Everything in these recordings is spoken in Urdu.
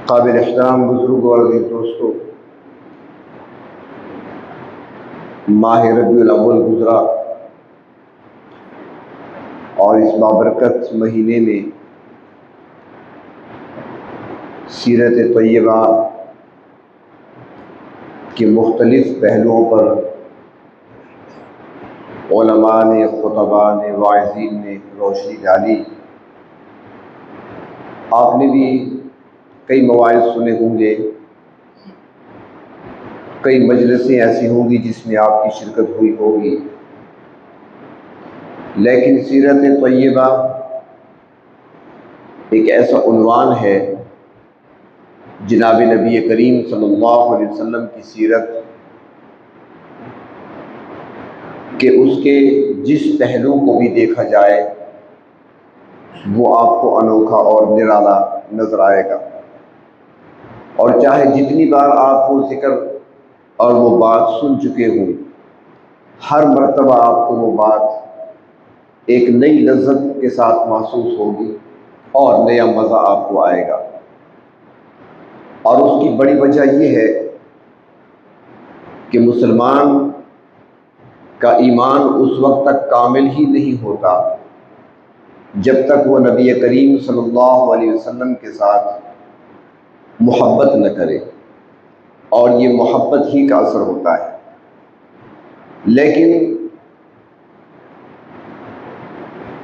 قابل احترام بزرگ اور عزیز دوستو، ماہ ربیع الاول گزرا اور اس بابرکت مہینے میں سیرت طیبہ کے مختلف پہلوؤں پر علماء نے، خطباء نے، واعظین نے روشنی ڈالی۔ آپ نے بھی کئی مواعظ سنے ہوں گے، کئی مجلسیں ایسی ہوں گی جس میں آپ کی شرکت ہوئی ہوگی، لیکن سیرت طیبہ ایک ایسا عنوان ہے، جناب نبی کریم صلی اللہ علیہ وسلم کی سیرت، کہ اس کے جس پہلو کو بھی دیکھا جائے وہ آپ کو انوکھا اور نرالا نظر آئے گا، اور چاہے جتنی بار آپ وہ ذکر اور وہ بات سن چکے ہوں، ہر مرتبہ آپ کو وہ بات ایک نئی لذت کے ساتھ محسوس ہوگی اور نیا مزہ آپ کو آئے گا۔ اور اس کی بڑی وجہ یہ ہے کہ مسلمان کا ایمان اس وقت تک کامل ہی نہیں ہوتا جب تک وہ نبی کریم صلی اللہ علیہ وسلم کے ساتھ محبت نہ کرے، اور یہ محبت ہی کا اثر ہوتا ہے۔ لیکن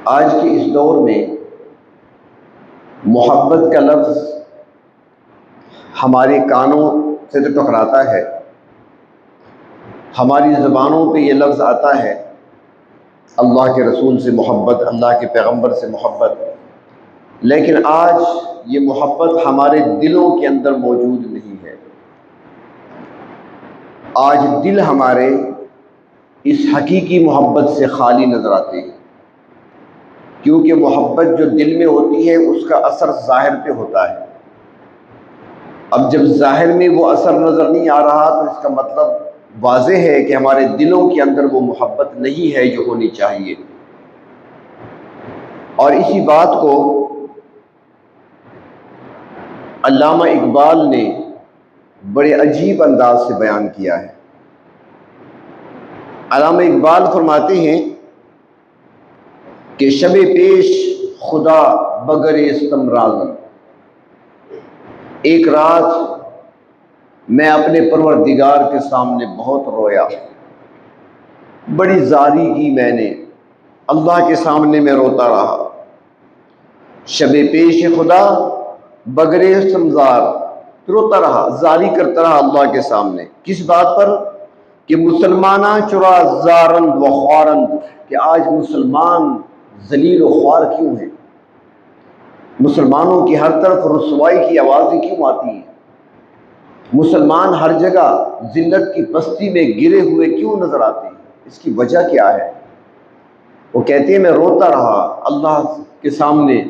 آج کے اس دور میں محبت کا لفظ ہمارے کانوں سے تو ٹکراتا ہے، ہماری زبانوں پہ یہ لفظ آتا ہے، اللہ کے رسول سے محبت، اللہ کے پیغمبر سے محبت، لیکن آج یہ محبت ہمارے دلوں کے اندر موجود نہیں ہے۔ آج دل ہمارے اس حقیقی محبت سے خالی نظر آتے ہیں، کیونکہ محبت جو دل میں ہوتی ہے اس کا اثر ظاہر پہ ہوتا ہے۔ اب جب ظاہر میں وہ اثر نظر نہیں آ رہا تو اس کا مطلب واضح ہے کہ ہمارے دلوں کے اندر وہ محبت نہیں ہے جو ہونی چاہیے۔ اور اسی بات کو علامہ اقبال نے بڑے عجیب انداز سے بیان کیا ہے۔ علامہ اقبال فرماتے ہیں کہ شب پیش خدا بگر استم رازم، ایک رات میں اپنے پروردگار کے سامنے بہت رویا، بڑی زاری کی میں نے، اللہ کے سامنے میں روتا رہا۔ شب پیش خدا بگر استمزار، روتا رہا، زاری کرتا رہا اللہ کے سامنے۔ کس بات پر؟ کہ مسلمانہ چرا زارند و خوارند، کہ آج مسلمان ذلیل و خوار کیوں ہیں، مسلمانوں کی ہر طرف رسوائی کی آوازیں کیوں آتی ہیں، مسلمان ہر جگہ ذلت کی پستی میں گرے ہوئے کیوں نظر آتے ہیں، اس کی وجہ کیا ہے؟ وہ کہتے ہیں میں روتا رہا، اللہ کے سامنے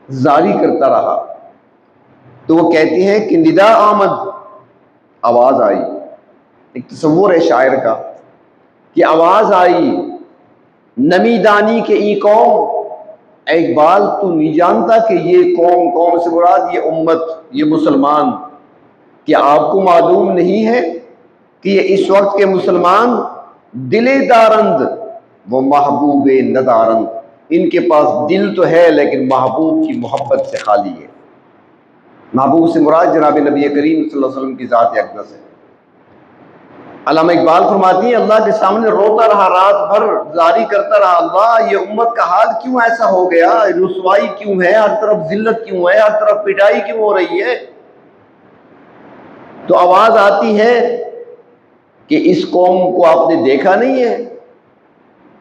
زاری کرتا رہا۔ تو وہ کہتے ہیں کہ ندا آمد، آواز آئی، ایک تصور ہے شاعر کا کہ آواز آئی، نمی دانی کے ای قوم، اے اقبال تو نہیں جانتا کہ یہ قوم سے مراد یہ امت، یہ مسلمان، کہ آپ کو معلوم نہیں ہے کہ یہ اس وقت کے مسلمان دل دارند وہ محبوب ندارند، ان کے پاس دل تو ہے لیکن محبوب کی محبت سے خالی ہے۔ محبوب سے مراد جناب نبی کریم صلی اللہ علیہ وسلم کی ذات اقدس ہے۔ علامہ اقبال فرماتی ہیں اللہ کے سامنے روتا رہا، رات بھر زاری کرتا رہا، اللہ یہ امت کا حال کیوں ایسا ہو گیا، رسوائی کیوں ہے، ہر طرف ذلت کیوں ہے، ہر طرف پٹائی کیوں ہو رہی ہے؟ تو آواز آتی ہے کہ اس قوم کو آپ نے دیکھا نہیں ہے،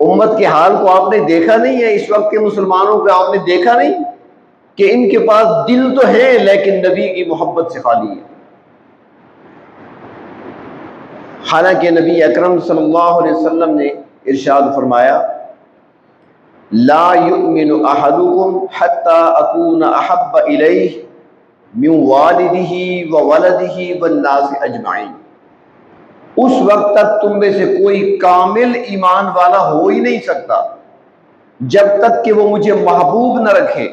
امت کے حال کو آپ نے دیکھا نہیں ہے، اس وقت کے مسلمانوں کو آپ نے دیکھا نہیں کہ ان کے پاس دل تو ہے لیکن نبی کی محبت سے خالی ہے۔ حالانکہ نبی اکرم صلی اللہ علیہ وسلم نے ارشاد فرمایا لا یؤمن احدکم حتی اکون احب الیہ من والدہ وولدہ والناس اجمعین، اس وقت تک تم میں سے کوئی کامل ایمان والا ہو ہی نہیں سکتا جب تک کہ وہ مجھے محبوب نہ رکھے،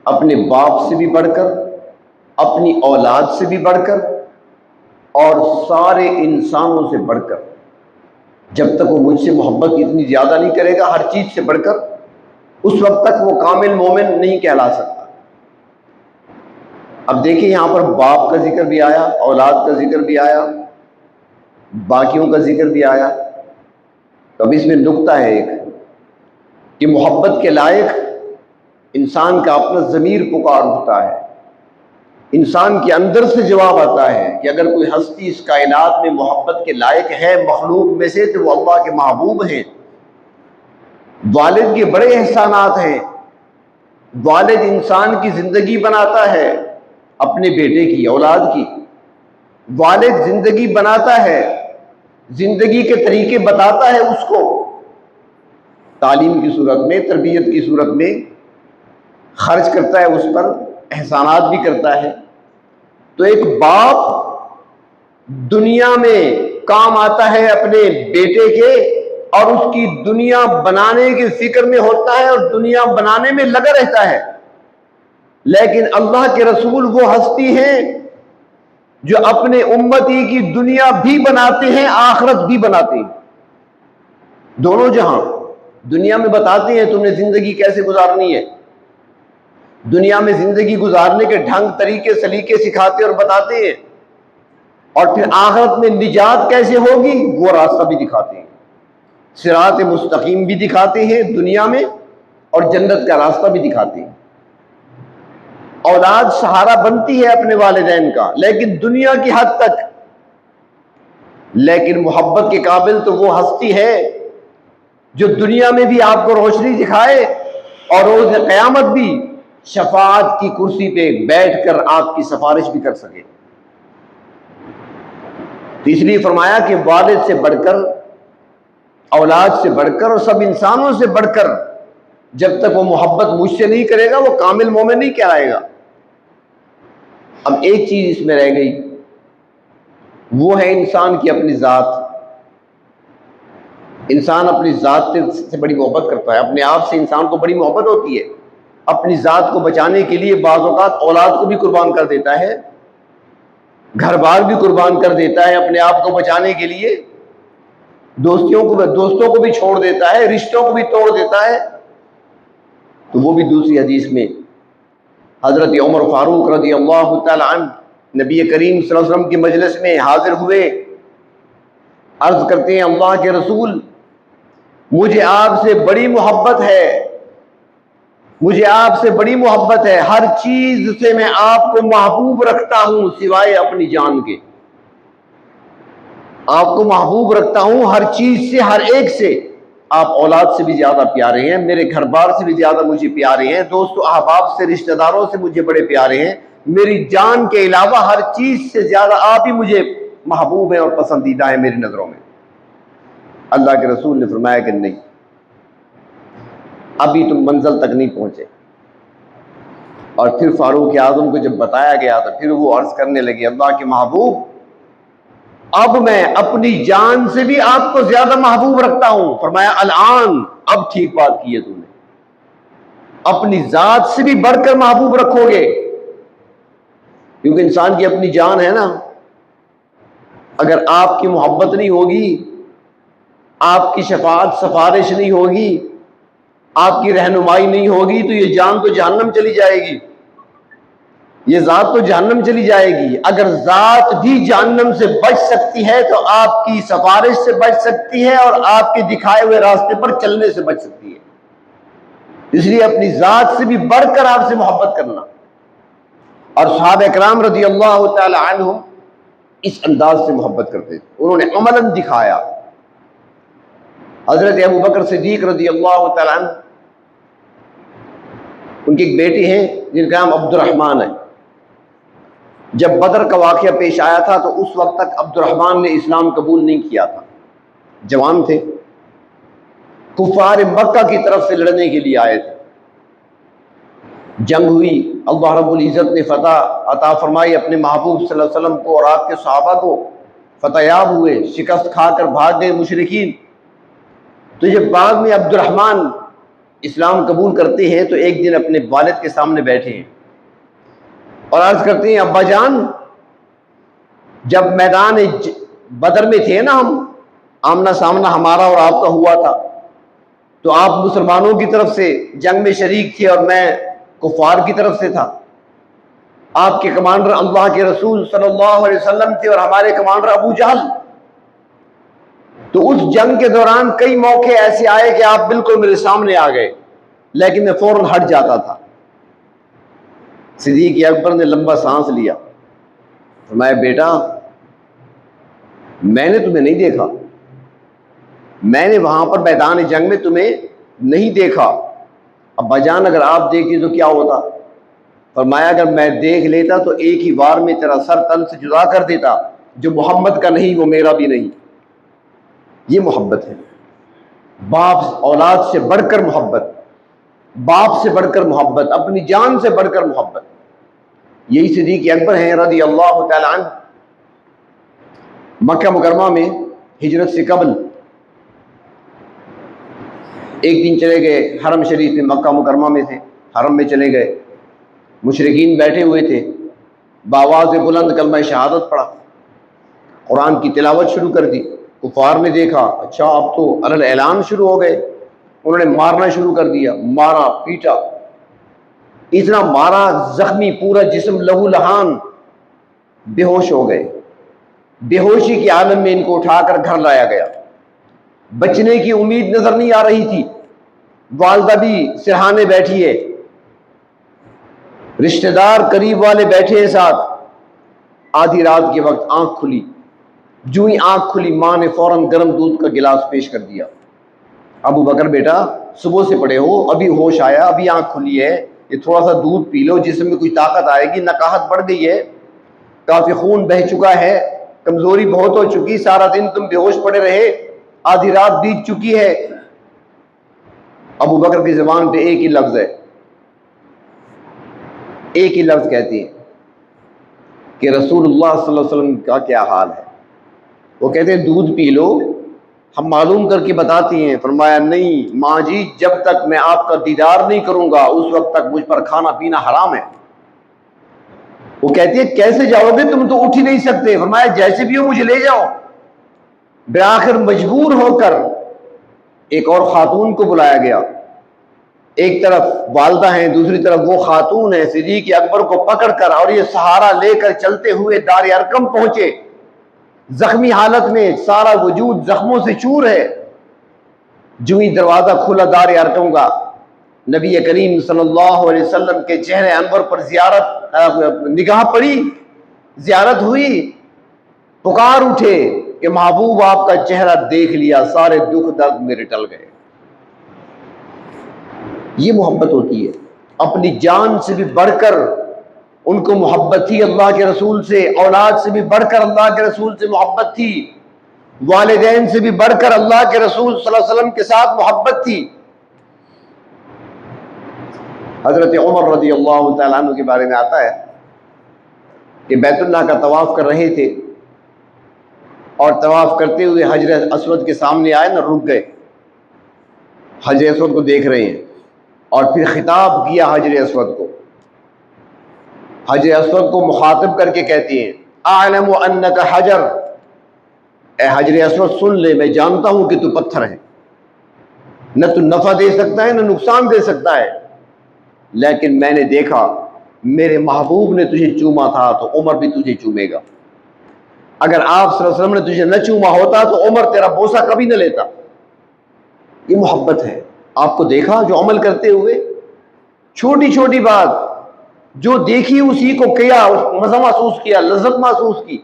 اپنے باپ سے بھی بڑھ کر، اپنی اولاد سے بھی بڑھ کر اور سارے انسانوں سے بڑھ کر، جب تک وہ مجھ سے محبت اتنی زیادہ نہیں کرے گا ہر چیز سے بڑھ کر، اس وقت تک وہ کامل مومن نہیں کہلا سکتا۔ اب دیکھیں یہاں پر باپ کا ذکر بھی آیا، اولاد کا ذکر بھی آیا، باقیوں کا ذکر بھی آیا۔ تو اب اس میں نقطہ ہے ایک کہ محبت کے لائق انسان کا اپنا ضمیر پکار اٹھتا ہے، انسان کے اندر سے جواب آتا ہے کہ اگر کوئی ہستی اس کائنات میں محبت کے لائق ہے مخلوق میں سے تو وہ اللہ کے محبوب ہیں۔ والد کے بڑے احسانات ہیں، والد انسان کی زندگی بناتا ہے، اپنے بیٹے کی، اولاد کی، والد زندگی بناتا ہے، زندگی کے طریقے بتاتا ہے اس کو، تعلیم کی صورت میں، تربیت کی صورت میں خرچ کرتا ہے، اس پر احسانات بھی کرتا ہے۔ تو ایک باپ دنیا میں کام آتا ہے اپنے بیٹے کے، اور اس کی دنیا بنانے کی فکر میں ہوتا ہے اور دنیا بنانے میں لگا رہتا ہے۔ لیکن اللہ کے رسول وہ ہستی ہیں جو اپنے امتی کی دنیا بھی بناتے ہیں، آخرت بھی بناتے ہیں، دونوں جہاں۔ دنیا میں بتاتے ہیں تم نے زندگی کیسے گزارنی ہے، دنیا میں زندگی گزارنے کے ڈھنگ، طریقے، سلیقے سکھاتے اور بتاتے ہیں، اور پھر آخرت میں نجات کیسے ہوگی وہ راستہ بھی دکھاتے ہیں، صراط مستقیم بھی دکھاتے ہیں دنیا میں، اور جنت کا راستہ بھی دکھاتے ہیں۔ اولاد سہارا بنتی ہے اپنے والدین کا، لیکن دنیا کی حد تک۔ لیکن محبت کے قابل تو وہ ہستی ہے جو دنیا میں بھی آپ کو روشنی دکھائے اور روز قیامت بھی شفاعت کی کرسی پہ بیٹھ کر آپ کی سفارش بھی کر سکے۔ تو اس لیے فرمایا کہ والد سے بڑھ کر، اولاد سے بڑھ کر اور سب انسانوں سے بڑھ کر جب تک وہ محبت مجھ سے نہیں کرے گا وہ کامل مومن نہیں کہلائے گا۔ اب ایک چیز اس میں رہ گئی، وہ ہے انسان کی اپنی ذات۔ انسان اپنی ذات سے بڑی محبت کرتا ہے، اپنے آپ سے انسان کو بڑی محبت ہوتی ہے، اپنی ذات کو بچانے کے لیے بعض اوقات اولاد کو بھی قربان کر دیتا ہے، گھر بار بھی قربان کر دیتا ہے اپنے آپ کو بچانے کے لیے، دوستوں کو بھی چھوڑ دیتا ہے، رشتوں کو بھی توڑ دیتا ہے۔ تو وہ بھی دوسری حدیث میں حضرت عمر فاروق رضی اللہ تعالی عنہ نبی کریم صلی اللہ علیہ وسلم کی مجلس میں حاضر ہوئے، عرض کرتے ہیں اللہ کے رسول مجھے آپ سے بڑی محبت ہے، مجھے آپ سے بڑی محبت ہے، ہر چیز سے میں آپ کو محبوب رکھتا ہوں سوائے اپنی جان کے، آپ کو محبوب رکھتا ہوں ہر چیز سے، ہر ایک سے۔ آپ اولاد سے بھی زیادہ پیارے ہیں، میرے گھر بار سے بھی زیادہ مجھے پیارے ہیں، دوست و احباب سے، رشتہ داروں سے مجھے بڑے پیارے ہیں، میری جان کے علاوہ ہر چیز سے زیادہ آپ ہی مجھے محبوب ہیں اور پسندیدہ ہیں میری نظروں میں۔ اللہ کے رسول نے فرمایا کہ نہیں، ابھی تم منزل تک نہیں پہنچے۔ اور پھر فاروق اعظم کو جب بتایا گیا تو پھر وہ عرض کرنے لگے اللہ کے محبوب اب میں اپنی جان سے بھی آپ کو زیادہ محبوب رکھتا ہوں۔ فرمایا الان، اب ٹھیک بات کی ہے تم نے، اپنی ذات سے بھی بڑھ کر محبوب رکھو گے، کیونکہ انسان کی اپنی جان ہے نا، اگر آپ کی محبت نہیں ہوگی، آپ کی شفاعت سفارش نہیں ہوگی، آپ کی رہنمائی نہیں ہوگی تو یہ جان تو جہنم چلی جائے گی، یہ ذات تو جہنم چلی جائے گی۔ اگر ذات بھی جہنم سے بچ سکتی ہے تو آپ کی سفارش سے بچ سکتی ہے اور آپ کے دکھائے ہوئے راستے پر چلنے سے بچ سکتی ہے۔ اس لیے اپنی ذات سے بھی بڑھ کر آپ سے محبت کرنا۔ اور صحابہ اکرام رضی اللہ تعالی عنہم اس انداز سے محبت کرتے تھے، انہوں نے عملاً دکھایا۔ حضرت ابو بکر صدیق رضی اللہ تعالی عنہ، ان کے ایک بیٹے ہیں جن کا نام عبد الرحمن ہے۔ جب بدر کا واقعہ پیش آیا تھا تو اس وقت تک عبد الرحمن نے اسلام قبول نہیں کیا تھا، جوان تھے، کفار مکہ کی طرف سے لڑنے کے لیے آئے تھے۔ جنگ ہوئی، اللہ رب العزت نے فتح عطا فرمائی اپنے محبوب صلی اللہ علیہ وسلم کو اور آپ کے صحابہ کو، فتح یاب ہوئے، شکست کھا کر بھاگ گئے مشرکین۔ تو جب بعد میں عبد الرحمن اسلام قبول کرتے ہیں تو ایک دن اپنے والد کے سامنے بیٹھے ہیں، اور عرض کرتے ہیں ابا جان جب میدان بدر میں تھے نا، ہم آمنا سامنا ہمارا اور آپ کا ہوا تھا، تو آپ مسلمانوں کی طرف سے جنگ میں شریک تھے اور میں کفار کی طرف سے تھا، آپ کے کمانڈر اللہ کے رسول صلی اللہ علیہ وسلم تھے اور ہمارے کمانڈر ابو جہل۔ تو اس جنگ کے دوران کئی موقع ایسے آئے کہ آپ بالکل میرے سامنے آ گئے، لیکن میں فوراً ہٹ جاتا تھا۔ صدیق اکبر نے لمبا سانس لیا، فرمایا بیٹا میں نے تمہیں نہیں دیکھا، میں نے وہاں پر میدان جنگ میں تمہیں نہیں دیکھا۔ ابا جان اگر آپ دیکھتے تو کیا ہوتا؟ فرمایا اگر میں دیکھ لیتا تو ایک ہی وار میں تیرا سر تن سے جدا کر دیتا، جو محمد کا نہیں وہ میرا بھی نہیں۔ یہ محبت ہے، باپ اولاد سے بڑھ کر محبت، باپ سے بڑھ کر محبت، اپنی جان سے بڑھ کر محبت۔ یہی صدیق اکبر ہیں رضی اللہ تعالی عنہ، مکہ مکرمہ میں ہجرت سے قبل ایک دن چلے گئے حرم شریف میں، مکہ مکرمہ میں تھے، حرم میں چلے گئے، مشرکین بیٹھے ہوئے تھے، بآواز بلند کلمہ شہادت پڑھا، قرآن کی تلاوت شروع کر دی۔ کفار نے دیکھا اچھا اب تو علل اعلان شروع ہو گئے، انہوں نے مارنا شروع کر دیا، مارا پیٹا، اتنا مارا زخمی پورا جسم لہو لہان، بے ہوش ہو گئے۔ بے ہوشی کے عالم میں ان کو اٹھا کر گھر لایا گیا، بچنے کی امید نظر نہیں آ رہی تھی، والدہ بھی سرہانے بیٹھی ہے، رشتہ دار قریب والے بیٹھے ہیں ساتھ۔ آدھی رات کے وقت آنکھ کھلی، جو ہی آنکھ کھلی ماں نے فوراً گرم دودھ کا گلاس پیش کر دیا۔ ابو بکر بیٹا صبح سے پڑے ہو، ابھی ہوش آیا، ابھی آنکھ کھلی ہے، یہ تھوڑا سا دودھ پی لو، جسم میں کچھ طاقت آئے گی، نقاہت بڑھ گئی ہے، کافی خون بہہ چکا ہے، کمزوری بہت ہو چکی، سارا دن تم بے ہوش پڑے رہے، آدھی رات بیت چکی ہے۔ ابو بکر کی زبان پہ ایک ہی لفظ ہے، ایک ہی لفظ کہتے ہیں کہ رسول اللہ صلی اللہ علیہ وسلم کا کیا حال ہے۔ وہ کہتے ہیں دودھ پی لو، ہم معلوم کر کے بتاتی ہیں۔ فرمایا نہیں ماں جی، جب تک میں آپ کا دیدار نہیں کروں گا اس وقت تک مجھ پر کھانا پینا حرام ہے۔ وہ کہتی ہے کیسے جاؤ گے، تم تو اٹھ ہی نہیں سکتے۔ فرمایا جیسے بھی ہو مجھے لے جاؤ۔ بآخر مجبور ہو کر ایک اور خاتون کو بلایا گیا، ایک طرف والدہ ہیں، دوسری طرف وہ خاتون ہے، صدیق اکبر کو پکڑ کر اور یہ سہارا لے کر چلتے ہوئے دار ارقم پہنچے، زخمی حالت میں، سارا وجود زخموں سے چور ہے۔ جو ہی دروازہ کھلا دار ارقم کا، نبی کریم صلی اللہ علیہ وسلم کے چہرے انور پر نگاہ پڑی، زیارت ہوئی، پکار اٹھے کہ محبوب آپ کا چہرہ دیکھ لیا، سارے دکھ درد میرے ٹل گئے۔ یہ محبت ہوتی ہے، اپنی جان سے بھی بڑھ کر ان کو محبت تھی اللہ کے رسول سے، اولاد سے بھی بڑھ کر اللہ کے رسول سے محبت تھی، والدین سے بھی بڑھ کر اللہ کے رسول صلی اللہ علیہ وسلم کے ساتھ محبت تھی۔ حضرت عمر رضی اللہ تعالیٰ عنہ کے بارے میں آتا ہے کہ بیت اللہ کا طواف کر رہے تھے اور طواف کرتے ہوئے حجر اسود کے سامنے آئے نہ، رک گئے، حجر اسود کو دیکھ رہے ہیں، اور پھر خطاب کیا حجر اسود کو، حجر اسود کو مخاطب کر کے کہتے ہیں اعلم انک حجر، اے حجر اسود سن لے، میں جانتا ہوں کہ تو پتھر ہے، نہ تو نفع دے سکتا ہے نہ نقصان دے سکتا ہے، لیکن میں نے دیکھا میرے محبوب نے تجھے چوما تھا تو عمر بھی تجھے چومے گا، اگر آپ صلی اللہ علیہ وسلم نے تجھے نہ چوما ہوتا تو عمر تیرا بوسہ کبھی نہ لیتا۔ یہ محبت ہے، آپ کو دیکھا جو عمل کرتے ہوئے، چھوٹی چھوٹی بات جو دیکھی اسی کو کیا، مزہ محسوس کیا، لذت محسوس کی۔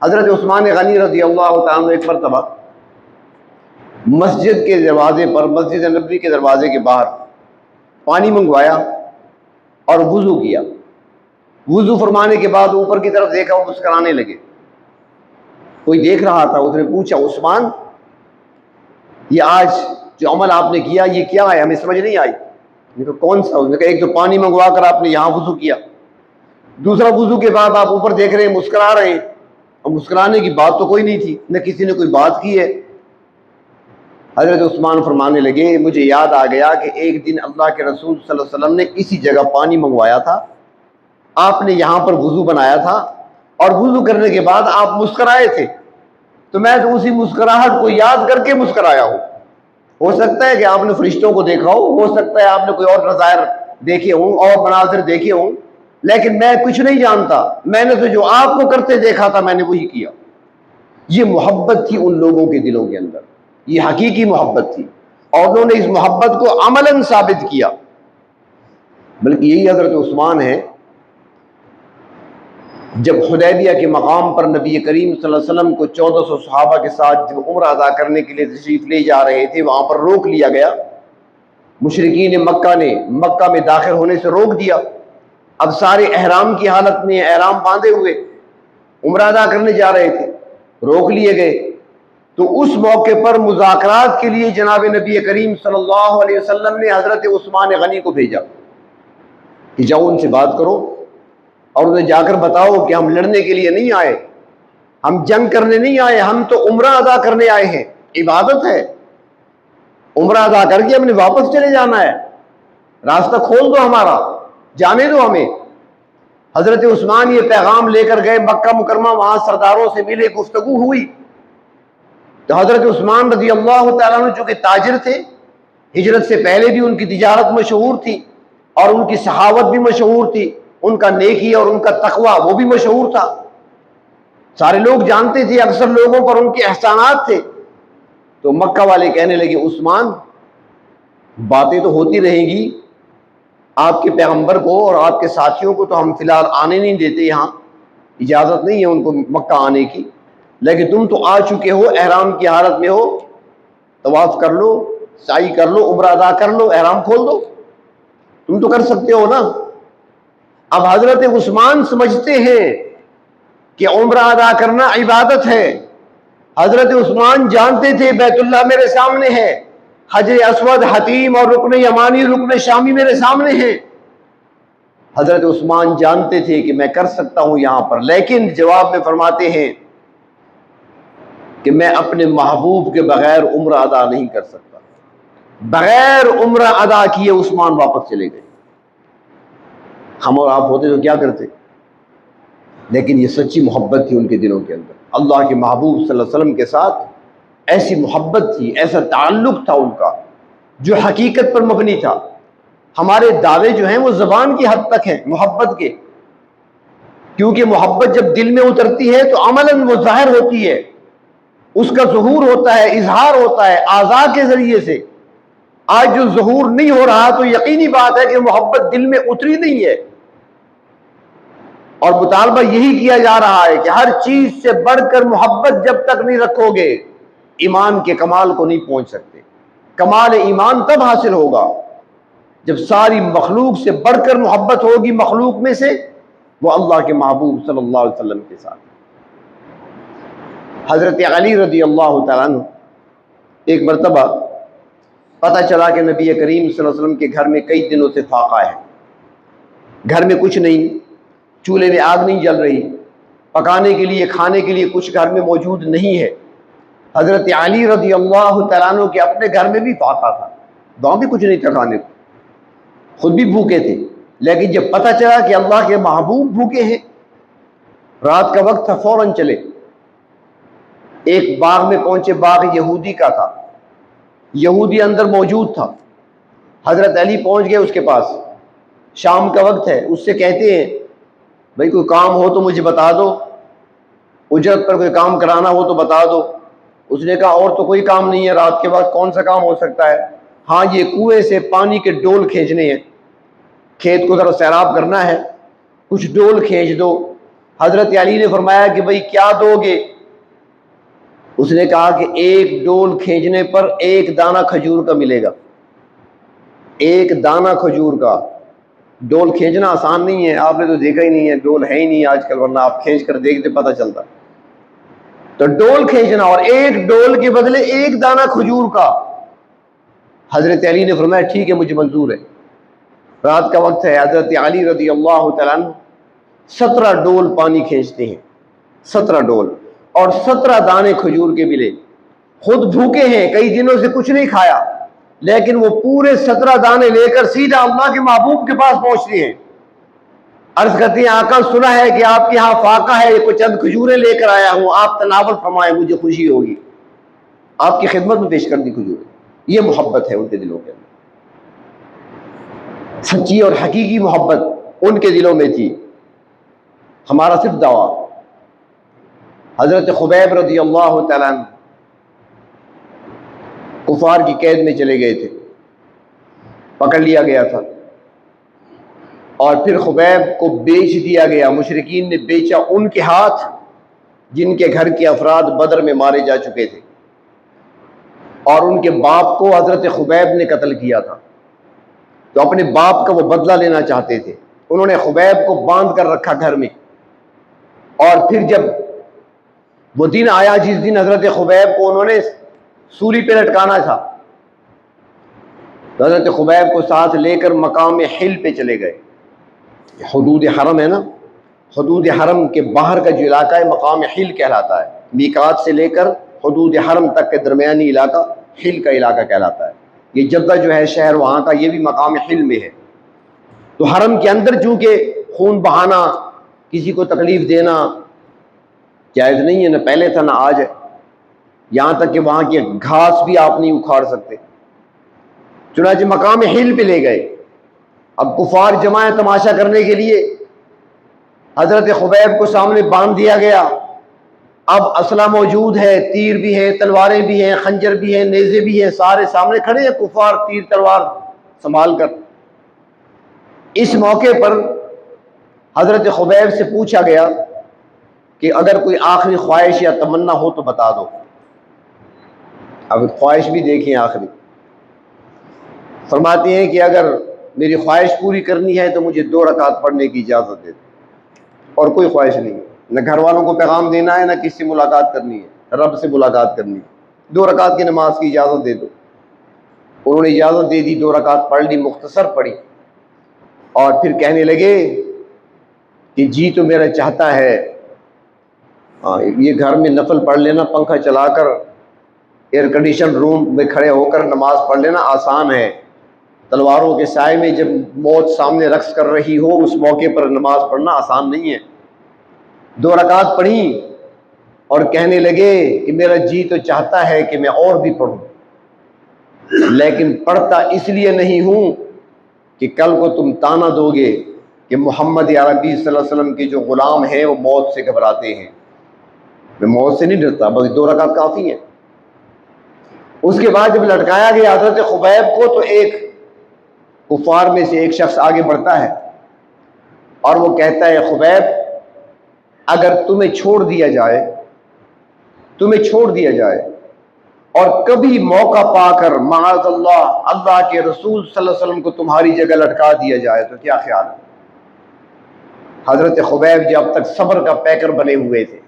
حضرت عثمان غنی رضی اللہ تعالیٰ عنہ ایک مرتبہ مسجد کے دروازے پر، مسجد نبوی کے دروازے کے باہر پانی منگوایا اور وضو کیا، وضو فرمانے کے بعد اوپر کی طرف دیکھا، وہ مسکرانے لگے، کوئی دیکھ رہا تھا، اس نے پوچھا عثمان یہ آج جو عمل آپ نے کیا یہ کیا ہے، ہمیں سمجھ نہیں آئی۔ نے کہا کون سا؟ اس نے کہا ایک تو پانی منگوا کر آپ نے یہاں وضو کیا، دوسرا وضو کے بعد آپ اوپر دیکھ رہے ہیں مسکرا رہے ہیں، اور مسکرانے کی بات تو کوئی نہیں تھی، نہ کسی نے کوئی بات کی ہے۔ حضرت عثمان فرمانے لگے مجھے یاد آ گیا کہ ایک دن اللہ کے رسول صلی اللہ علیہ وسلم نے اسی جگہ پانی منگوایا تھا، آپ نے یہاں پر وضو بنایا تھا اور وضو کرنے کے بعد آپ مسکرائے تھے، تو میں تو اسی مسکراہٹ کو یاد کر کے مسکرایا ہوں۔ ہو سکتا ہے کہ آپ نے فرشتوں کو دیکھا ہو سکتا ہے آپ نے کوئی اور نظائر دیکھے ہوں اور مناظر دیکھے ہوں، لیکن میں کچھ نہیں جانتا، میں نے تو جو آپ کو کرتے دیکھا تھا میں نے وہی کیا۔ یہ محبت تھی ان لوگوں کے دلوں کے اندر، یہ حقیقی محبت تھی، اور انہوں نے اس محبت کو عملاً ثابت کیا۔ بلکہ یہی حضرت عثمان ہے، جب حدیبیہ کے مقام پر نبی کریم صلی اللہ علیہ وسلم کو 1400 صحابہ کے ساتھ جب عمرہ ادا کرنے کے لیے تشریف لے جا رہے تھے، وہاں پر روک لیا گیا، مشرکین مکہ نے مکہ میں داخل ہونے سے روک دیا۔ اب سارے احرام کی حالت میں، احرام باندھے ہوئے عمرہ ادا کرنے جا رہے تھے، روک لیے گئے۔ تو اس موقع پر مذاکرات کے لیے جناب نبی کریم صلی اللہ علیہ وسلم نے حضرت عثمان غنی کو بھیجا کہ جاؤ ان سے بات کرو اور انہیں جا کر بتاؤ کہ ہم لڑنے کے لیے نہیں آئے، ہم جنگ کرنے نہیں آئے، ہم تو عمرہ ادا کرنے آئے ہیں، عبادت ہے، عمرہ ادا کر کے ہم نے واپس چلے جانا ہے، راستہ کھول دو ہمارا، جانے دو ہمیں۔ حضرت عثمان یہ پیغام لے کر گئے مکہ مکرمہ، وہاں سرداروں سے ملے، گفتگو ہوئی، تو حضرت عثمان رضی اللہ تعالیٰ عنہ چونکہ تاجر تھے، ہجرت سے پہلے بھی ان کی تجارت مشہور تھی اور ان کی سخاوت بھی مشہور تھی، ان کا نیکی اور ان کا تقوی وہ بھی مشہور تھا، سارے لوگ جانتے تھے، اکثر لوگوں پر ان کے احسانات تھے۔ تو مکہ والے کہنے لگے عثمان باتیں تو ہوتی رہیں گی، آپ کے پیغمبر کو اور آپ کے ساتھیوں کو تو ہم فی الحال آنے نہیں دیتے، یہاں اجازت نہیں ہے ان کو مکہ آنے کی، لیکن تم تو آ چکے ہو، احرام کی حالت میں ہو، طواف کر لو، سعی کر لو، عمرہ ادا کر لو، احرام کھول دو، تم تو کر سکتے ہو نا۔ اب حضرت عثمان سمجھتے ہیں کہ عمرہ ادا کرنا عبادت ہے، حضرت عثمان جانتے تھے بیت اللہ میرے سامنے ہے، حجر اسود، حتیم اور رکن یمانی، رکن شامی میرے سامنے ہیں، حضرت عثمان جانتے تھے کہ میں کر سکتا ہوں یہاں پر، لیکن جواب میں فرماتے ہیں کہ میں اپنے محبوب کے بغیر عمرہ ادا نہیں کر سکتا۔ بغیر عمرہ ادا کیے عثمان واپس چلے گئے۔ ہم اور آپ ہوتے تو کیا کرتے؟ لیکن یہ سچی محبت تھی ان کے دلوں کے اندر، اللہ کے محبوب صلی اللہ علیہ وسلم کے ساتھ ایسی محبت تھی، ایسا تعلق تھا ان کا جو حقیقت پر مبنی تھا۔ ہمارے دعوے جو ہیں وہ زبان کی حد تک ہیں محبت کے، کیونکہ محبت جب دل میں اترتی ہے تو عملاً وہ ظاہر ہوتی ہے، اس کا ظہور ہوتا ہے، اظہار ہوتا ہے اعضاء کے ذریعے سے۔ آج جو ظہور نہیں ہو رہا تو یقینی بات ہے کہ محبت دل میں اتری نہیں ہے، اور مطالبہ یہی کیا جا رہا ہے کہ ہر چیز سے بڑھ کر محبت جب تک نہیں رکھو گے ایمان کے کمال کو نہیں پہنچ سکتے۔ کمال ایمان تب حاصل ہوگا جب ساری مخلوق سے بڑھ کر محبت ہوگی، مخلوق میں سے وہ اللہ کے محبوب صلی اللہ علیہ وسلم کے ساتھ۔ حضرت علی رضی اللہ تعالیٰ عنہ ایک مرتبہ پتہ چلا کہ نبی کریم صلی اللہ علیہ وسلم کے گھر میں کئی دنوں سے فاقہ ہے، گھر میں کچھ نہیں، چولہے میں آگ نہیں جل رہی، پکانے کے لیے کھانے کے لیے کچھ گھر میں موجود نہیں ہے۔ حضرت علی رضی اللہ تعالیٰ عنہ کے اپنے گھر میں بھی فاقہ تھا، وہاں بھی کچھ نہیں تھا کھانے کو، خود بھی بھوکے تھے، لیکن جب پتہ چلا کہ اللہ کے محبوب بھوکے ہیں، رات کا وقت تھا، فوراً چلے، ایک باغ میں پہنچے، باغ یہودی کا تھا، یہودی اندر موجود تھا، حضرت علی پہنچ گئے اس کے پاس، شام کا وقت ہے، اس سے کہتے ہیں بھائی کوئی کام ہو تو مجھے بتا دو، اجرت پر کوئی کام کرانا ہو تو بتا دو۔ اس نے کہا اور تو کوئی کام نہیں ہے، رات کے وقت کون سا کام ہو سکتا ہے؟ ہاں یہ کنویں سے پانی کے ڈول کھینچنے ہیں، کھیت کو ذرا سیراب کرنا ہے، کچھ ڈول کھینچ دو۔ حضرت علی نے فرمایا کہ بھائی کیا دو گے؟ اس نے کہا کہ ایک ڈول کھینچنے پر ایک دانہ کھجور کا ملے گا، ایک دانہ کھجور کا۔ ڈول کھینچنا آسان نہیں ہے، آپ نے تو دیکھا ہی نہیں ہے، ڈول ہے ہی نہیں آج کل، ورنہ آپ کھینچ کر دیکھتے پتہ چلتا۔ تو ڈول کھینچنا اور ایک ڈول کے بدلے ایک دانہ کھجور کا۔ حضرت علی نے فرمایا ٹھیک ہے مجھے منظور ہے۔ رات کا وقت ہے، حضرت علی رضی اللہ تعالیٰ عنہ 17 ڈول پانی کھینچتے ہیں، 17 ڈول، اور 17 دانے کھجور کے ملے۔ خود بھوکے ہیں، کئی دنوں سے کچھ نہیں کھایا، لیکن وہ پورے 17 دانے لے کر سیدھا اللہ کے محبوب کے پاس پہنچتے ہیں۔ عرض کرتی ہیں آقا سنا ہے کہ آپ کے ہاں فاقہ ہے، کچھ چند کھجوریں لے کر آیا ہوں، آپ تناول فرمائیں، مجھے خوشی ہوگی۔ آپ کی خدمت میں پیش کر دی کھجوریں۔ یہ محبت ہے ان کے دلوں کے اندر، سچی اور حقیقی محبت ان کے دلوں میں تھی۔ ہمارا صرف دعویٰ۔ حضرت خبیب رضی اللہ تعالیٰ عنہ کفار کی قید میں چلے گئے تھے، پکڑ لیا گیا تھا، اور پھر خبیب کو بیچ دیا گیا۔ مشرکین نے بیچا ان کے ہاتھ جن کے گھر کے افراد بدر میں مارے جا چکے تھے، اور ان کے باپ کو حضرت خبیب نے قتل کیا تھا، تو اپنے باپ کا وہ بدلہ لینا چاہتے تھے۔ انہوں نے خبیب کو باندھ کر رکھا گھر میں، اور پھر جب وہ دن آیا جس دن حضرت خبیب کو انہوں نے سولی پہ لٹکانا تھا، تو حضرت خبیب کو ساتھ لے کر مقام حل پہ چلے گئے۔ حدود حرم ہے نا، حدود حرم کے باہر کا جو علاقہ ہے مقام حل کہلاتا ہے۔ میقات سے لے کر حدود حرم تک کے درمیانی علاقہ حل کا علاقہ کہلاتا ہے۔ یہ جدہ جو ہے شہر وہاں کا، یہ بھی مقام حل میں ہے۔ تو حرم کے اندر چونکہ خون بہانا، کسی کو تکلیف دینا جائز نہیں ہے، نہ پہلے تھا نہ آج ہے، یہاں تک کہ وہاں کی گھاس بھی آپ نہیں اکھاڑ سکتے۔ چنانچہ مقام حل پہ لے گئے۔ اب کفار جمع ہے تماشا کرنے کے لیے، حضرت خبیب کو سامنے باندھ دیا گیا۔ اب اسلحہ موجود ہے، تیر بھی ہے، تلواریں بھی ہیں، خنجر بھی ہیں، نیزے بھی ہیں، سارے سامنے کھڑے ہیں کفار تیر تلوار سنبھال کر۔ اس موقع پر حضرت خبیب سے پوچھا گیا کہ اگر کوئی آخری خواہش یا تمنا ہو تو بتا دو۔ اب خواہش بھی دیکھیں آخری، فرماتے ہیں کہ اگر میری خواہش پوری کرنی ہے تو مجھے 2 رکعت پڑھنے کی اجازت دے دو، اور کوئی خواہش نہیں ہے، نہ گھر والوں کو پیغام دینا ہے، نہ کسی سے ملاقات کرنی ہے، رب سے ملاقات کرنی ہے، 2 رکعت کی نماز کی اجازت دے دو۔ انہوں نے اجازت دے دی، 2 رکعت پڑھ لی، مختصر پڑھی، اور پھر کہنے لگے کہ جی تو میرا چاہتا ہے یہ گھر میں نفل پڑھ لینا، پنکھا چلا کر ایئر کنڈیشن روم میں کھڑے ہو کر نماز پڑھ لینا آسان ہے، تلواروں کے سائے میں جب موت سامنے رقص کر رہی ہو اس موقع پر نماز پڑھنا آسان نہیں ہے۔ 2 رکعت پڑھی اور کہنے لگے کہ میرا جی تو چاہتا ہے کہ میں اور بھی پڑھوں، لیکن پڑھتا اس لیے نہیں ہوں کہ کل کو تم تانا دو گے کہ محمد عربی صلی اللہ علیہ وسلم کے جو غلام ہیں وہ موت سے گھبراتے ہیں۔ میں موت سے نہیں ڈرتا، بس 2 رکعت کافی ہیں۔ اس کے بعد جب لٹکایا گیا حضرت خبیب کو، تو ایک کفار میں سے ایک شخص آگے بڑھتا ہے اور وہ کہتا ہے خبیب اگر تمہیں چھوڑ دیا جائے اور کبھی موقع پا کر معاذ اللہ اللہ کے رسول صلی اللہ علیہ وسلم کو تمہاری جگہ لٹکا دیا جائے تو کیا خیال ہے؟ حضرت خبیب جو اب تک صبر کا پیکر بنے ہوئے تھے،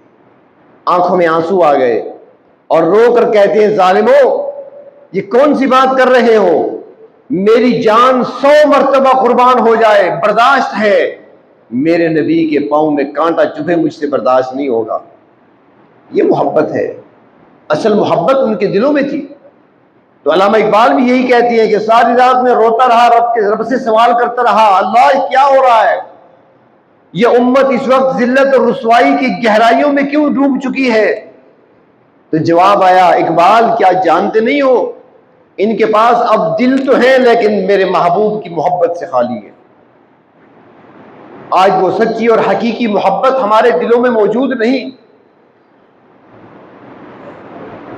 آنکھوں میں آنسو آ گئے اور رو کر کہتے ہیں ظالمو، یہ کون سی بات کر رہے ہو؟ میری جان 100 مرتبہ قربان ہو جائے برداشت ہے، میرے نبی کے پاؤں میں کانٹا چبھے مجھ سے برداشت نہیں ہوگا۔ یہ محبت ہے، اصل محبت ان کے دلوں میں تھی۔ تو علامہ اقبال بھی یہی کہتی ہے کہ ساری رات میں روتا رہا، رب سے سوال کرتا رہا، اللہ کیا ہو رہا ہے؟ یہ امت اس وقت ذلت اور رسوائی کی گہرائیوں میں کیوں ڈوب چکی ہے؟ تو جواب آیا، اقبال کیا جانتے نہیں ہو، ان کے پاس اب دل تو ہے لیکن میرے محبوب کی محبت سے خالی ہے۔ آج وہ سچی اور حقیقی محبت ہمارے دلوں میں موجود نہیں،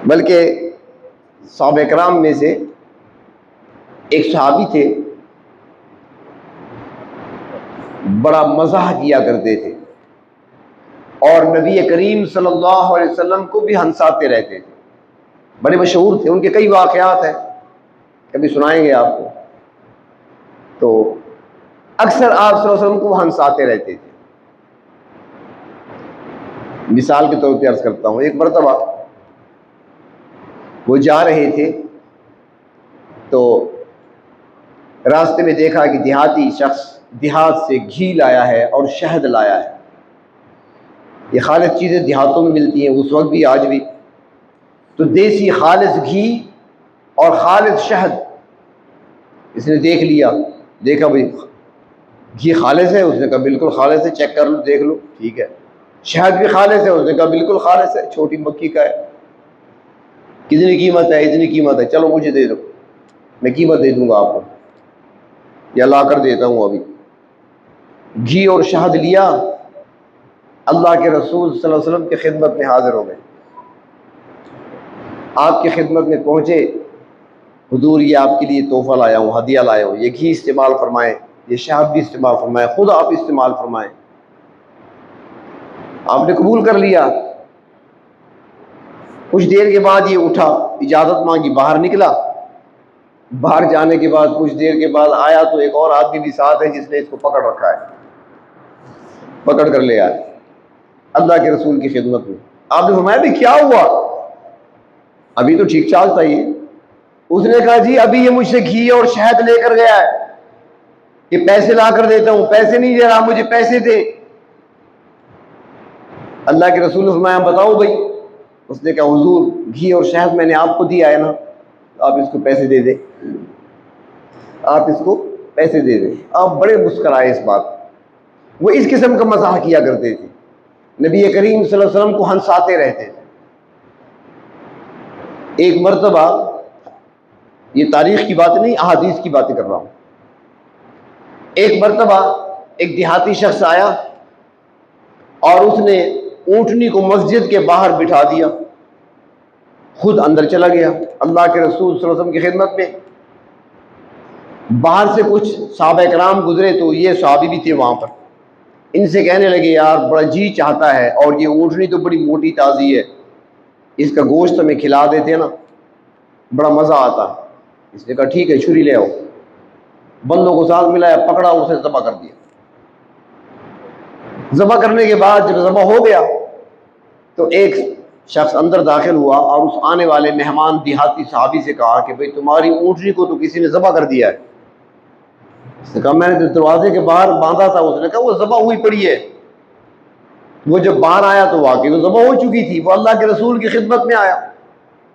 بلکہ صحابہ کرام میں سے ایک صحابی تھے، بڑا مزاح کیا کرتے تھے اور نبی کریم صلی اللہ علیہ وسلم کو بھی ہنساتے رہتے تھے، بڑے مشہور تھے، ان کے کئی واقعات ہیں، کبھی سنائیں گے آپ کو۔ تو اکثر آپ صلی اللہ علیہ وسلم کو ہنساتے رہتے تھے۔ مثال کے طور پہ عرض کرتا ہوں، ایک مرتبہ وہ جا رہے تھے تو راستے میں دیکھا کہ دیہاتی شخص دیہات سے گھی لایا ہے اور شہد لایا ہے۔ یہ خالص چیزیں دیہاتوں میں ملتی ہیں اس وقت بھی آج بھی، تو دیسی خالص گھی اور خالص شہد اس نے دیکھ لیا، دیکھا بھائی گھی خالص ہے؟ اس نے کہا بالکل خالص ہے، چیک کر لو، دیکھ لو، ٹھیک ہے۔ شہد بھی خالص ہے؟ اس نے کہا بالکل خالص ہے، چھوٹی مکھی کا ہے۔ کتنی قیمت ہے؟ اتنی قیمت ہے، چلو مجھے دے دو، میں قیمت دے دوں گا آپ کو، یا لا کر دیتا ہوں ابھی۔ گھی اور شہد لیا، اللہ کے رسول صلی اللہ علیہ وسلم کی خدمت میں حاضر ہو گئے، آپ کی خدمت میں پہنچے، حضور یہ آپ کے لیے تحفہ لایا ہوں، ہدیہ لایا ہوں، یہ گھی استعمال فرمائیں، یہ شہد بھی استعمال فرمائیں، خود آپ استعمال فرمائیں۔ آپ نے قبول کر لیا۔ کچھ دیر کے بعد یہ اٹھا، اجازت مانگی، باہر نکلا، باہر جانے کے بعد کچھ دیر کے بعد آیا تو ایک اور آدمی بھی ساتھ ہے جس نے اس کو پکڑ رکھا ہے، پکڑ کر لے آیا اللہ کے رسول کی خدمت میں۔ آپ نے فرمایا بھی کیا ہوا؟ ابھی تو ٹھیک ٹھاک تھا یہ۔ اس نے کہا جی ابھی یہ مجھ سے گھی اور شہد لے کر گیا ہے، کہ پیسے لا کر دیتا ہوں، پیسے نہیں دے رہا، مجھے پیسے دے۔ اللہ کے رسول نے فرمایا بتاؤ بھائی۔ اس نے کہا حضور گھی اور شہد میں نے آپ کو دیا ہے نا، آپ اس کو پیسے دے دیں، آپ اس کو پیسے دے دیں۔ آپ بڑے مسکرائے اس بات۔ وہ اس قسم کا مزاح کیا کرتے تھے، نبی کریم صلی اللہ علیہ وسلم کو ہنساتے رہتے تھے۔ ایک مرتبہ، یہ تاریخ کی بات نہیں، احادیث کی باتیں کر رہا ہوں، ایک مرتبہ ایک دیہاتی شخص آیا اور اس نے اونٹنی کو مسجد کے باہر بٹھا دیا، خود اندر چلا گیا اللہ کے رسول صلی اللہ علیہ وسلم کی خدمت میں۔ باہر سے کچھ صحابہ کرام گزرے تو یہ صحابی بھی تھے وہاں پر، ان سے کہنے لگے یار بڑا جی چاہتا ہے، اور یہ اونٹنی تو بڑی موٹی تازی ہے، اس کا گوشت ہمیں کھلا دیتے نا، بڑا مزہ آتا۔ اس نے کہا ٹھیک ہے، چھری لے آؤ، بندوں کو ساتھ ملایا، پکڑا، اسے ذبح کر دیا۔ ذبح کرنے کے بعد جب ذبح ہو گیا تو ایک شخص اندر داخل ہوا اور اس آنے والے مہمان دیہاتی صحابی سے کہا کہ بھئی تمہاری اونٹنی کو تو کسی نے ذبح کر دیا ہے۔ اس نے کہا میں نے دروازے کے باہر باندھا تھا۔ اس نے کہا وہ ذبح ہوئی پڑی ہے۔ وہ جب باہر آیا تو واقعی وہ ذبح ہو چکی تھی۔ وہ اللہ کے رسول کی خدمت میں آیا،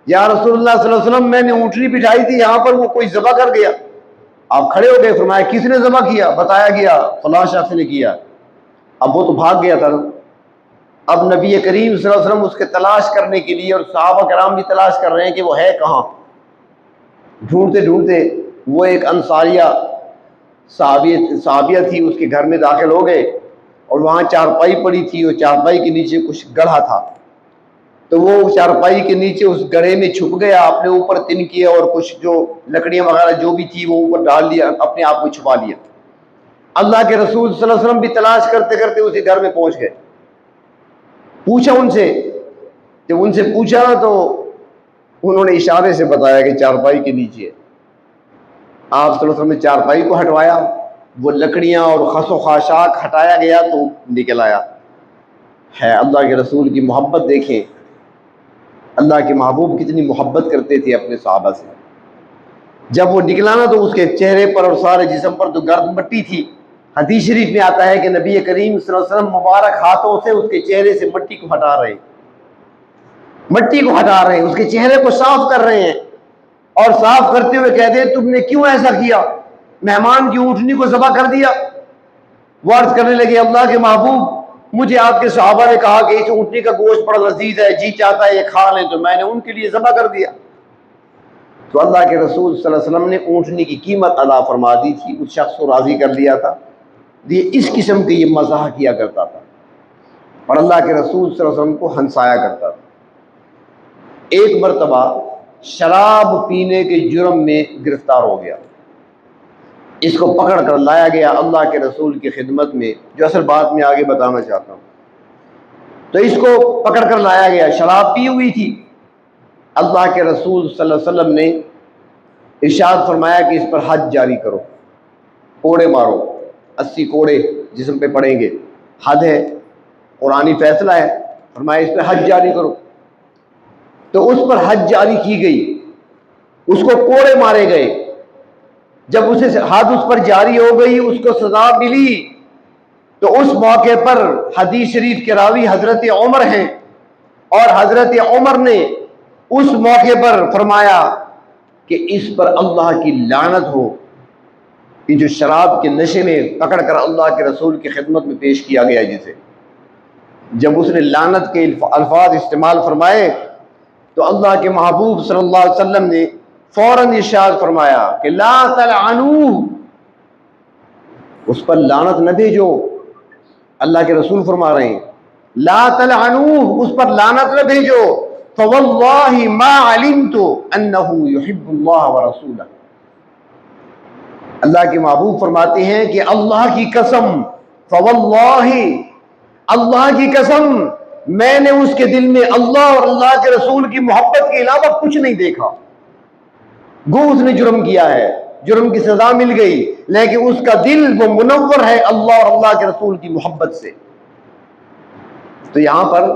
یا رسول اللہ صلی اللہ علیہ وسلم میں نے اونٹنی بٹھائی تھی یہاں پر، وہ کوئی ذبح کر گیا۔ آپ کھڑے ہو گئے، فرمایا کس نے ذبح کیا؟ بتایا گیا فلاں شخص نے کیا۔ اب وہ تو بھاگ گیا تھا، اب نبی کریم صلی اللہ علیہ وسلم اس کے تلاش کرنے کے لیے، اور صحابہ کرام بھی تلاش کر رہے ہیں کہ وہ ہے کہاں۔ ڈھونڈتے ڈھونڈتے وہ ایک انصاریہ صحابیہ تھی، اس کے گھر میں داخل ہو گئے، اور وہاں چارپائی پڑی تھی، اور چارپائی کے نیچے کچھ گڑھا تھا، تو وہ چارپائی کے نیچے اس گڑھے میں چھپ گیا، اپنے اوپر تن کیا اور کچھ جو لکڑیاں وغیرہ جو بھی تھی وہ اوپر ڈال لیا، اپنے آپ کو چھپا لیا۔ اللہ کے رسول صلی اللہ علیہ وسلم بھی تلاش کرتے کرتے اسی گھر میں پہنچ گئے۔ پوچھا ان سے، جب ان سے پوچھا تو انہوں نے اشارے سے بتایا کہ چارپائی کے نیچے ہے۔ آپ صلی اللہ علیہ وسلم نے چارپائی کو ہٹوایا، وہ لکڑیاں اور خس و خاشاک ہٹایا گیا تو نکل آیا ہے۔ اللہ کے رسول کی محبت دیکھیں، اللہ کے محبوب کتنی محبت کرتے تھے اپنے صحابہ سے۔ جب وہ نکلا نا تو اس کے چہرے پر اور سارے جسم پر تو گرد مٹی تھی۔ حدیث شریف میں آتا ہے کہ نبی کریم صلی اللہ علیہ وسلم مبارک ہاتھوں سے اس کے چہرے سے مٹی کو ہٹا رہے ہیں، مٹی کو ہٹا رہے ہیں، اس کے چہرے کو صاف کر رہے ہیں، اور صاف کرتے ہوئے کہتے ہیں تم نے کیوں ایسا کیا؟ مہمان کی اونٹنی کو ذبح کر دیا۔ وہ عرض کرنے لگے اللہ کے محبوب، مجھے آپ کے صحابہ نے کہا کہ اس اونٹنی کا گوشت بڑا لذیذ ہے، جی چاہتا ہے یہ کھا لیں، تو میں نے ان کے لیے ذبح کر دیا۔ تو اللہ کے رسول صلی اللہ علیہ وسلم نے اونٹنی کی قیمت ادا فرما دی تھی، اس شخص کو راضی کر لیا تھا۔ یہ اس قسم کے یہ مزاح کیا کرتا تھا اور اللہ کے رسول صلی اللہ علیہ وسلم کو ہنسایا کرتا تھا۔ ایک مرتبہ شراب پینے کے جرم میں گرفتار ہو گیا، اس کو پکڑ کر لایا گیا اللہ کے رسول کی خدمت میں، جو اصل بات میں آگے بتانا چاہتا ہوں۔ تو اس کو پکڑ کر لایا گیا، شراب پی ہوئی تھی۔ اللہ کے رسول صلی اللہ علیہ وسلم نے ارشاد فرمایا کہ اس پر حد جاری کرو، کوڑے مارو، 80 کوڑے جسم پہ پڑیں گے، حد ہے، قرآنی فیصلہ ہے، فرمایا اس پہ حد جاری کرو۔ تو اس پر حد جاری کی گئی، اس کو کوڑے مارے گئے۔ جب اسے حد اس پر جاری ہو گئی، اس کو سزا ملی، تو اس موقع پر حدیث شریف کے راوی حضرت عمر ہیں، اور حضرت عمر نے اس موقع پر فرمایا کہ اس پر اللہ کی لعنت ہو، یہ جو شراب کے نشے میں پکڑ کر اللہ کے رسول کی خدمت میں پیش کیا گیا جسے، جب اس نے لعنت کے الفاظ استعمال فرمائے تو اللہ کے محبوب صلی اللہ علیہ وسلم نے فوراً ارشاد فرمایا کہ لا تلعنوہ، اس پر لعنت نہ بھیجو۔ اللہ کے رسول فرما رہے ہیں لا تلعنوہ، اس پر لعنت نہ بھیجو، فواللہ ما علمت انہ یحب اللہ ورسولہ۔ اللہ کے محبوب فرماتے ہیں کہ اللہ کی قسم، فواللہ، اللہ کی قسم، میں نے اس کے دل میں اللہ اور اللہ کے رسول کی محبت کے علاوہ کچھ نہیں دیکھا۔ گو اس نے جرم کیا ہے، جرم کی سزا مل گئی، لیکن اس کا دل وہ منور ہے اللہ اور اللہ کے رسول کی محبت سے۔ تو یہاں پر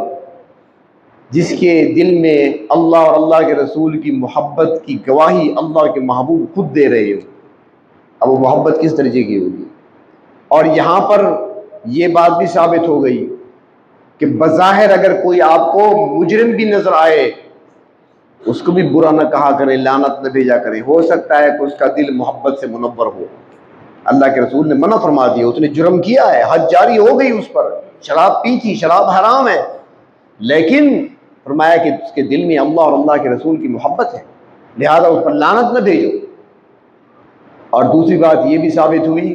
جس کے دل میں اللہ اور اللہ کے رسول کی محبت کی گواہی اللہ کے محبوب خود دے رہے ہو، اب وہ محبت کس درجے کی ہوگی۔ اور یہاں پر یہ بات بھی ثابت ہو گئی کہ بظاہر اگر کوئی آپ کو مجرم بھی نظر آئے، اس کو بھی برا نہ کہا کرے، لعنت نہ بھیجا کرے، ہو سکتا ہے کہ اس کا دل محبت سے منور ہو۔ اللہ کے رسول نے منع فرما دیا، اس نے جرم کیا ہے، حد جاری ہو گئی اس پر، شراب پی تھی، شراب حرام ہے، لیکن فرمایا کہ اس کے دل میں اللہ اور اللہ کے رسول کی محبت ہے، لہذا اس پر لعنت نہ بھیجو۔ اور دوسری بات یہ بھی ثابت ہوئی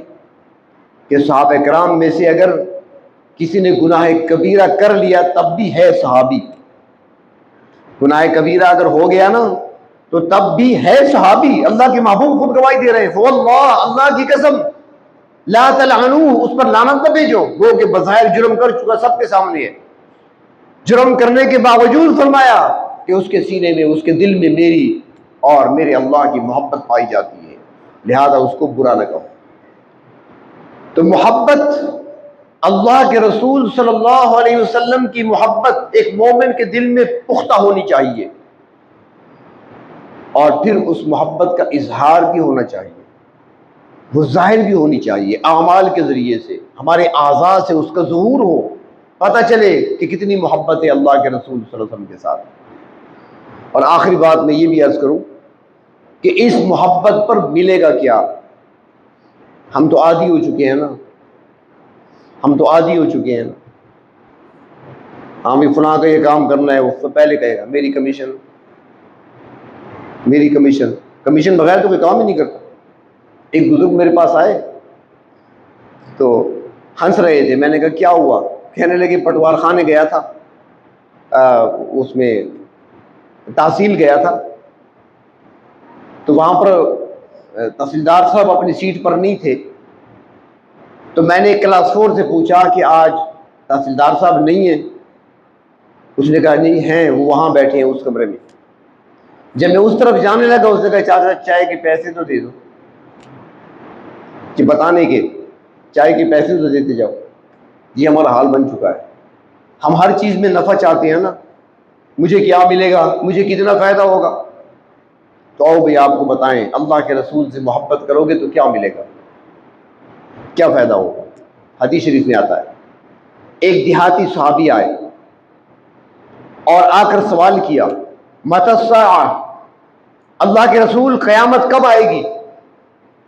کہ صحابہ کرام میں سے اگر کسی نے گناہ کبیرہ کر لیا تب بھی ہے صحابی، گناہ کبیرہ اگر ہو گیا نا تو تب بھی ہے صحابی۔ اللہ کے محبوب خود گواہی دے رہے ہیں فواللہ، اللہ کی قسم، لا تلعنوہ، اس پر لعنت نہ بھیجو۔ وہ کہ بظاہر جرم کر چکا، سب کے سامنے ہے، جرم کرنے کے باوجود فرمایا کہ اس کے سینے میں، اس کے دل میں میری اور میرے اللہ کی محبت پائی جاتی ہے، لہذا اس کو برا نہ کہو۔ تو محبت، اللہ کے رسول صلی اللہ علیہ وسلم کی محبت ایک مومن کے دل میں پختہ ہونی چاہیے، اور پھر اس محبت کا اظہار بھی ہونا چاہیے، وہ ظاہر بھی ہونی چاہیے، اعمال کے ذریعے سے، ہمارے اعضاء سے اس کا ظہور ہو، پتہ چلے کہ کتنی محبت ہے اللہ کے رسول صلی اللہ علیہ وسلم کے ساتھ۔ اور آخری بات میں یہ بھی عرض کروں کہ اس محبت پر ملے گا کیا؟ ہم تو عادی ہو چکے ہیں نا، ہم تو عادی ہو چکے ہیں نا، ہاں بھی فلاں کا یہ کام کرنا ہے، وہ پہلے کہے گا میری کمیشن، میری کمیشن، کمیشن بغیر تو کوئی کام ہی نہیں کرتا۔ ایک بزرگ میرے پاس آئے تو ہنس رہے تھے، میں نے کہا کیا ہوا؟ کہنے لگے پٹوار خانے گیا تھا، اس میں تحصیل گیا تھا، تو وہاں پر تحصیلدار صاحب اپنی سیٹ پر نہیں تھے، تو میں نے کلاس 4 سے پوچھا کہ آج تحصیلدار صاحب نہیں ہیں؟ اس نے کہا نہیں ہیں، وہ وہاں بیٹھے ہیں اس کمرے میں۔ جب میں اس طرف جانے لگا، اس نے کہا چاچا چائے کے پیسے تو دے دو، کہ بتانے کے چائے کے پیسے تو دیتے جاؤ۔ یہ ہمارا حال بن چکا ہے، ہم ہر چیز میں نفع چاہتے ہیں نا، مجھے کیا ملے گا، مجھے کتنا فائدہ ہوگا۔ تو آؤ بھئی آپ کو بتائیں، اللہ کے رسول سے محبت کرو گے تو کیا ملے گا، کیا فائدہ ہوگا؟ حدیث شریف میں آتا ہے، ایک دیہاتی صحابی آئے اور آ کر سوال کیا متی الساعہ، اللہ کے رسول قیامت کب آئے گی؟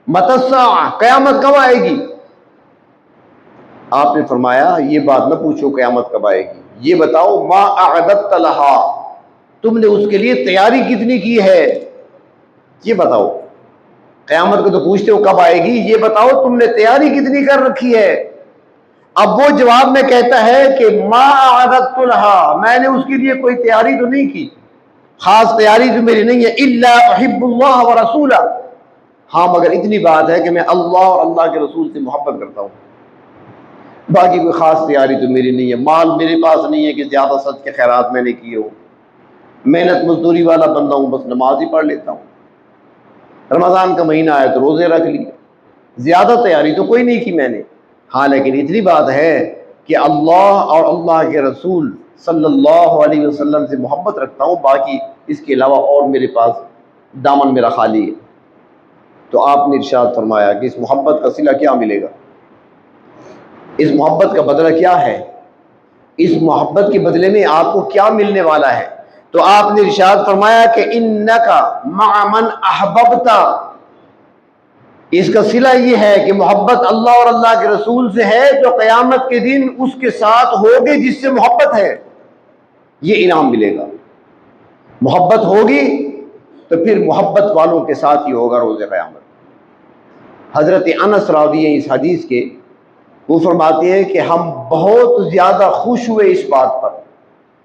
متی الساعہ، قیامت کب آئے گی؟ آپ نے فرمایا یہ بات نہ پوچھو قیامت کب آئے گی، یہ بتاؤ ما اعددت لہا، تم نے اس کے لیے تیاری کتنی کی ہے، یہ بتاؤ۔ قیامت کو تو پوچھتے ہو کب آئے گی، یہ بتاؤ تم نے تیاری کتنی کر رکھی ہے۔ اب وہ جواب میں کہتا ہے کہ ما اعددت لہا، میں نے اس کے لیے کوئی تیاری تو نہیں کی، خاص تیاری تو میری نہیں ہے، الا احب اللہ ورسولہ، ہاں مگر اتنی بات ہے کہ میں اللہ اور اللہ کے رسول سے محبت کرتا ہوں، باقی کوئی خاص تیاری تو میری نہیں ہے، مال میرے پاس نہیں ہے کہ زیادہ صدقے کے خیرات میں نے کیے ہو، محنت مزدوری والا بندہ ہوں، بس نماز ہی پڑھ لیتا ہوں، رمضان کا مہینہ آیا تو روزے رکھ لیے، زیادہ تیاری تو کوئی نہیں کی میں نے، ہاں لیکن اتنی بات ہے کہ اللہ اور اللہ کے رسول صلی اللہ علیہ وسلم سے محبت رکھتا ہوں، باقی اس کے علاوہ اور میرے پاس دامن میرا خالی ہے۔ تو آپ نے ارشاد فرمایا کہ اس محبت کا صلہ کیا ملے گا، اس محبت کا بدلہ کیا ہے، اس محبت کے بدلے میں آپ کو کیا ملنے والا ہے؟ تو آپ نے ارشاد فرمایا کہ انک مع من احببت، اس کا صلہ یہ ہے کہ محبت اللہ اور اللہ کے رسول سے ہے تو قیامت کے دن اس کے ساتھ ہوگے جس سے محبت ہے، یہ انعام ملے گا۔ محبت ہوگی تو پھر محبت والوں کے ساتھ ہی ہوگا روز قیامت۔ حضرت انس راوی ہیں اس حدیث کے، وہ فرماتے ہیں کہ ہم بہت زیادہ خوش ہوئے اس بات پر،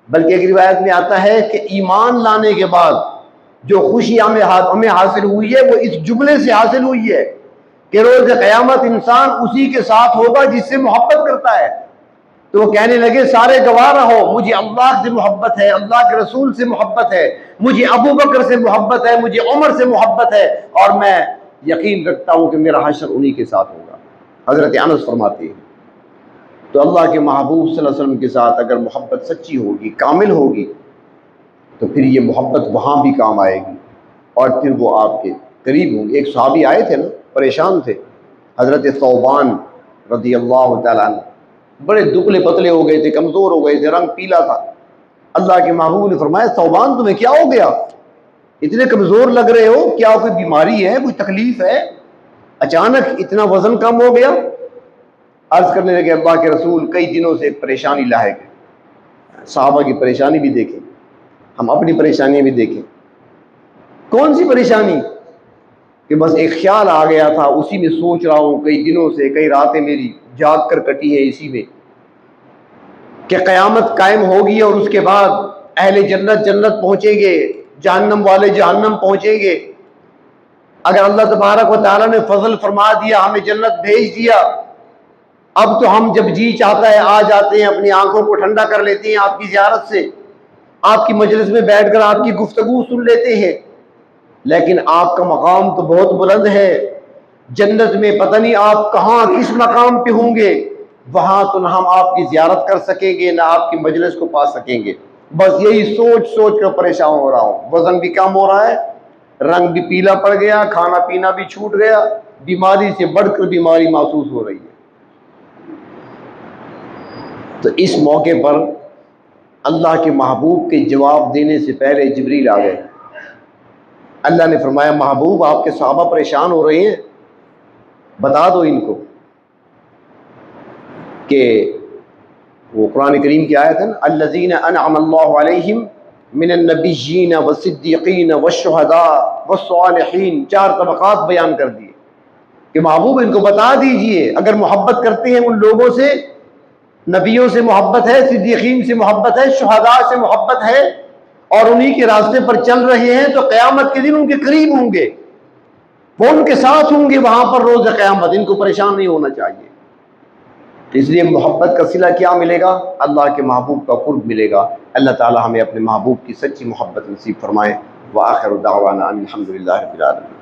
بلکہ ایک روایت میں آتا ہے کہ ایمان لانے کے بعد جو خوشی ہمیں حاصل ہوئی ہے وہ اس جملے سے حاصل ہوئی ہے کہ روز قیامت انسان اسی کے ساتھ ہوگا جس سے محبت کرتا ہے۔ تو وہ کہنے لگے سارے گواہ رہو، مجھے اللہ سے محبت ہے، اللہ کے رسول سے محبت ہے، مجھے ابو بکر سے محبت ہے، مجھے عمر سے محبت ہے، اور میں یقین رکھتا ہوں کہ میرا حشر انہی کے ساتھ ہوگا۔ حضرت انس فرماتے ہیں تو اللہ کے محبوب صلی اللہ علیہ وسلم کے ساتھ اگر محبت سچی ہوگی، کامل ہوگی، تو پھر یہ محبت وہاں بھی کام آئے گی اور پھر وہ آپ کے قریب ہوں گے۔ ایک صحابی آئے تھے نا، پریشان تھے، حضرت ثوبان رضی اللہ تعالیٰ عنہ، بڑے دبلے پتلے ہو گئے تھے، کمزور ہو گئے تھے، رنگ پیلا تھا۔ اللہ کے محبوب نے فرمایا ثوبان تمہیں کیا ہو گیا، اتنے کمزور لگ رہے ہو، کیا کوئی بیماری ہے، کوئی تکلیف ہے، اچانک اتنا وزن کم ہو گیا؟ عرض کرنے لگے اللہ کے رسول کئی دنوں سے ایک پریشانی لاحق ہے۔ صحابہ کی پریشانی بھی دیکھیں، ہم اپنی پریشانیاں بھی دیکھیں۔ کون سی پریشانی؟ کہ بس ایک خیال آ گیا تھا، اسی میں سوچ رہا ہوں کئی دنوں سے، کئی راتیں میری جاگ کر کٹی ہے اسی میں، کہ قیامت قائم ہوگی اور اس کے بعد اہل جنت جنت پہنچیں گے، جہنم والے جہنم پہنچیں گے۔ اگر اللہ تبارک و تعالیٰ نے فضل فرما دیا، ہمیں جنت بھیج دیا، اب تو ہم جب جی چاہتا ہے آ جاتے ہیں، اپنی آنکھوں کو ٹھنڈا کر لیتے ہیں آپ کی زیارت سے، آپ کی مجلس میں بیٹھ کر آپ کی گفتگو سن لیتے ہیں۔ لیکن آپ کا مقام تو بہت بلند ہے، جنت میں پتہ نہیں آپ کہاں کس مقام پہ ہوں گے، وہاں تو نہ ہم آپ کی زیارت کر سکیں گے، نہ آپ کی مجلس کو پا سکیں گے۔ بس یہی سوچ سوچ کر پریشان ہو رہا ہوں، وزن بھی کم ہو رہا ہے، رنگ بھی پیلا پڑ گیا، کھانا پینا بھی چھوٹ گیا، بیماری سے بڑھ کر بیماری محسوس ہو رہی ہے۔ تو اس موقع پر اللہ کے محبوب کے جواب دینے سے پہلے جبریل آ گئے۔ اللہ نے فرمایا محبوب آپ کے صحابہ پریشان ہو رہے ہیں، بتا دو ان کو کہ وہ قرآن کریم کی آیت ہے نا الذین انعم اللہ علیہم من النبیین والصدیقین والشہداء والصالحین، 4 طبقات بیان کر دیے کہ محبوب ان کو بتا دیجئے اگر محبت کرتے ہیں ان لوگوں سے، نبیوں سے محبت ہے، صدیقین سے محبت ہے، شہداء سے محبت ہے، اور انہی کے راستے پر چل رہے ہیں، تو قیامت کے دن ان کے قریب ہوں گے، وہ ان کے ساتھ ہوں گے وہاں پر روز قیامت، ان کو پریشان نہیں ہونا چاہیے۔ اس لیے محبت کا صلہ کیا ملے گا؟ اللہ کے محبوب کا قرب ملے گا۔ اللہ تعالی ہمیں اپنے محبوب کی سچی محبت نصیب فرمائے۔ وآخر دعوانا ان الحمد للہ رب العالمین۔